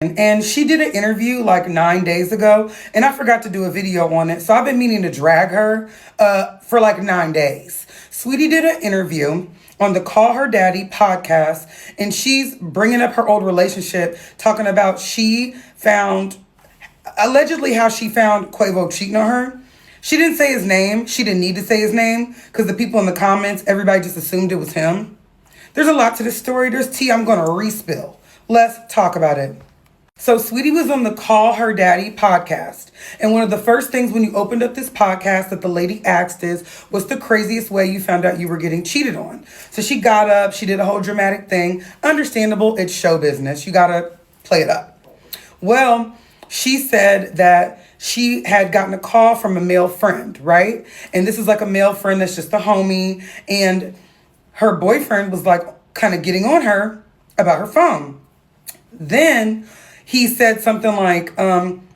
And she did an interview like 9 days ago, and I forgot to do a video on it. So I've been meaning to drag her for like 9 days. Saweetie did an interview on the Call Her Daddy podcast, and she's bringing up her old relationship, talking about allegedly how she found Quavo cheating on her. She didn't say his name. She didn't need to say his name because the people in the comments, everybody just assumed it was him. There's a lot to this story. There's tea I'm going to respill. Let's talk about it. So Saweetie was on the Call Her Daddy podcast. And one of the first things when you opened up this podcast that the lady asked is, what's the craziest way you found out you were getting cheated on? So she got up, she did a whole dramatic thing. Understandable, it's show business. You got to play it up. Well, she said that she had gotten a call from a male friend, right? And this is like a male friend that's just a homie. And her boyfriend was like kind of getting on her about her phone. Then he said something like,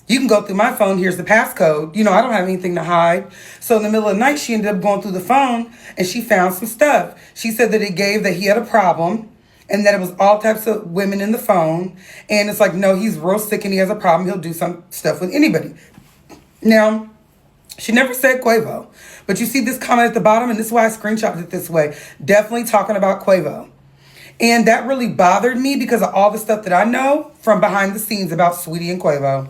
you can go through my phone. Here's the passcode. I don't have anything to hide. So in the middle of the night, she ended up going through the phone and she found some stuff. She said that it gave that he had a problem and that it was all types of women in the phone. And it's like, no, he's real sick and he has a problem. He'll do some stuff with anybody. Now, she never said Quavo, but you see this comment at the bottom, and this is why I screenshotted it this way. Definitely talking about Quavo. And that really bothered me because of all the stuff that I know from behind the scenes about Saweetie and Quavo.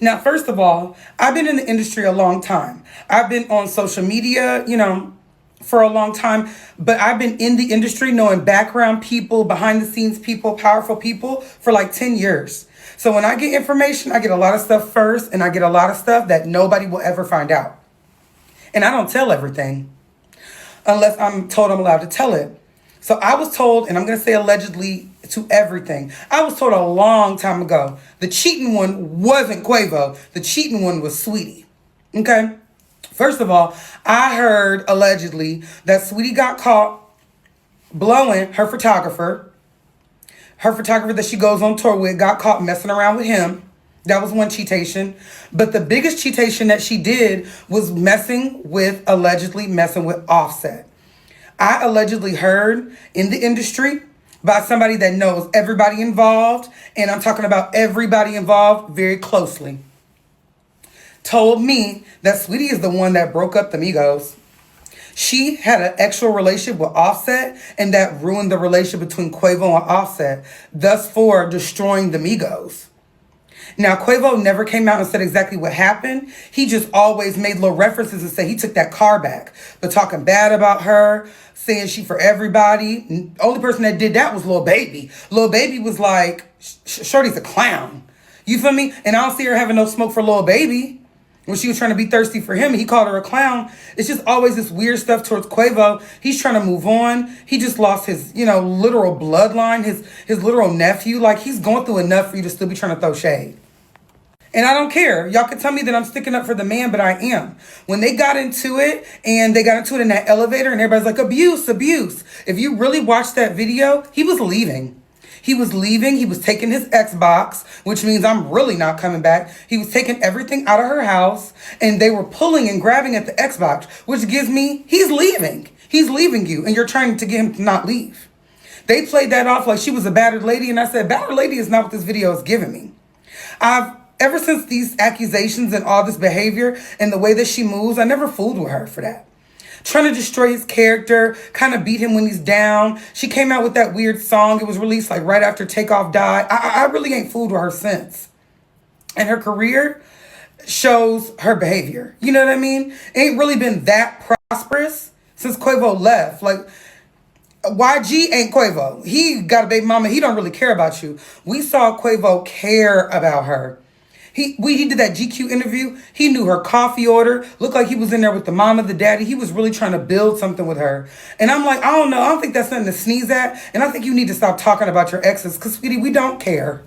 Now, first of all, I've been in the industry a long time. I've been on social media, for a long time, but I've been in the industry knowing background people, behind the scenes people, powerful people for like 10 years. So when I get information, I get a lot of stuff first, and I get a lot of stuff that nobody will ever find out. And I don't tell everything unless I'm told I'm allowed to tell it. So I was told, and I'm going to say allegedly to everything, I was told a long time ago, the cheating one wasn't Quavo. The cheating one was Saweetie. Okay? First of all, I heard allegedly that Saweetie got caught blowing her photographer. Her photographer that she goes on tour with got caught messing around with him. That was one cheatation. But the biggest cheatation that she did was allegedly messing with Offset. I allegedly heard in the industry by somebody that knows everybody involved, and I'm talking about everybody involved very closely, told me that Saweetie is the one that broke up the Migos. She had an actual relationship with Offset, and that ruined the relationship between Quavo and Offset, thus for destroying the Migos. Now, Quavo never came out and said exactly what happened. He just always made little references and said he took that car back. But talking bad about her, saying she for everybody. The only person that did that was Lil Baby. Lil Baby was like, Shorty's a clown. You feel me? And I don't see her having no smoke for Lil Baby. When she was trying to be thirsty for him, he called her a clown. It's just always this weird stuff towards Quavo. He's trying to move on. He just lost his, literal bloodline, his literal nephew. Like, he's going through enough for you to still be trying to throw shade. And I don't care. Y'all can tell me that I'm sticking up for the man, but I am. When they got into it, and they got into it in that elevator, and everybody's like, abuse. If you really watch that video, he was leaving. He was leaving. He was taking his Xbox, which means I'm really not coming back. He was taking everything out of her house, and they were pulling and grabbing at the Xbox, which gives me, he's leaving. He's leaving you, and you're trying to get him to not leave. They played that off like she was a battered lady, and I said, battered lady is not what this video is giving me. Ever since these accusations and all this behavior and the way that she moves, I never fooled with her for that. Trying to destroy his character, kind of beat him when he's down. She came out with that weird song. It was released like right after Takeoff died. I really ain't fooled with her since. And her career shows her behavior. You know what I mean? Ain't really been that prosperous since Quavo left. Like, YG ain't Quavo. He got a baby mama. He don't really care about you. We saw Quavo care about her. He did that GQ interview. He knew her coffee order. Looked like he was in there with the mama, the daddy. He was really trying to build something with her. And I'm like, I don't know. I don't think that's nothing to sneeze at. And I think you need to stop talking about your exes because, sweetie, we don't care.